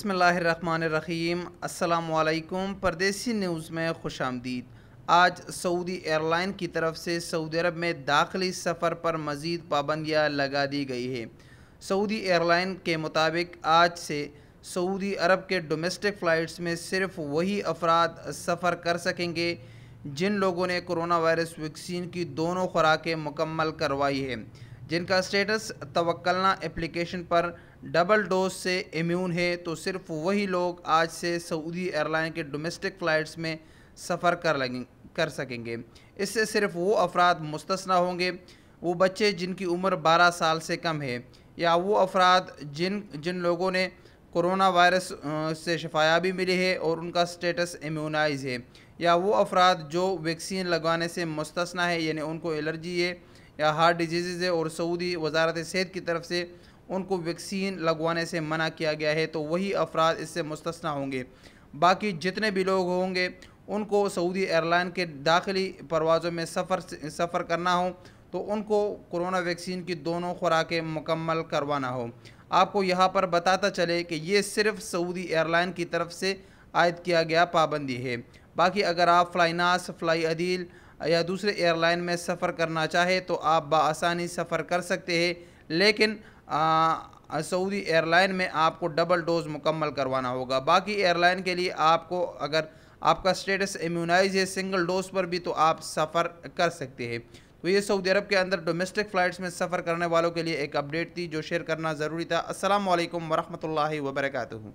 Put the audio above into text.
बिस्मिल्लाहिर्रहमानिर्रहीम। अस्सलाम वालेकुम। परदेसी न्यूज़ में खुश आमदीद। आज सऊदी एयरलाइन की तरफ से सऊदी अरब में दाखिली सफ़र पर मज़ीद पाबंदियाँ लगा दी गई है। सऊदी एयरलाइन के मुताबिक आज से सऊदी अरब के डोमेस्टिक फ़्लाइट्स में सिर्फ़ वही अफराद सफ़र कर सकेंगे जिन लोगों ने कोरोना वायरस वैक्सीन की दोनों खुराकें मुकम्मल करवाई है, जिनका स्टेटस तवक्कलना एप्लीकेशन पर डबल डोज से इम्यून है। तो सिर्फ वही लोग आज से सऊदी एयरलाइन के डोमेस्टिक फ़्लाइट्स में सफ़र कर सकेंगे। इससे सिर्फ वो अफराद मुस्तस्ना होंगे, वो बच्चे जिनकी उम्र 12 साल से कम है, या वो अफराद जिन लोगों ने कोरोना वायरस से शफायाबी मिली है और उनका स्टेटस इम्यूनाइज है, या वो अफराद जो वैक्सीन लगवाने से मुस्तस्ना है, यानी उनको एलर्जी है या हार्ट डिजीज़ है और सऊदी वजारत सेहत की तरफ से उनको वैक्सीन लगवाने से मना किया गया है, तो वही अफराद इससे मुस्तस्ना होंगे। बाकी जितने भी लोग होंगे उनको सऊदी एयरलाइन के दाखिली परवाज़ों में सफ़र करना हो तो उनको कोरोना वैक्सीन की दोनों खुराकें मुकम्मल करवाना हो। आपको यहाँ पर बताता चले कि ये सिर्फ़ सऊदी एयरलाइन की तरफ से आयद किया गया पाबंदी है। बाकी अगर आप फ्लाइनास, फ्लाई अदील या दूसरे एयरलाइन में सफ़र करना चाहे तो आप बआसानी सफ़र कर सकते हैं, लेकिन सऊदी एयरलाइन में आपको डबल डोज मुकम्मल करवाना होगा। बाकी एयरलाइन के लिए आपको, अगर आपका स्टेटस इम्यूनाइज है सिंगल डोज पर भी, तो आप सफ़र कर सकते हैं। तो ये सऊदी अरब के अंदर डोमेस्टिक फ़्लाइट्स में सफ़र करने वालों के लिए एक अपडेट थी जो शेयर करना ज़रूरी था। अस्सलाम वालेकुम वरहमतुल्लाहि वबरकातुहू।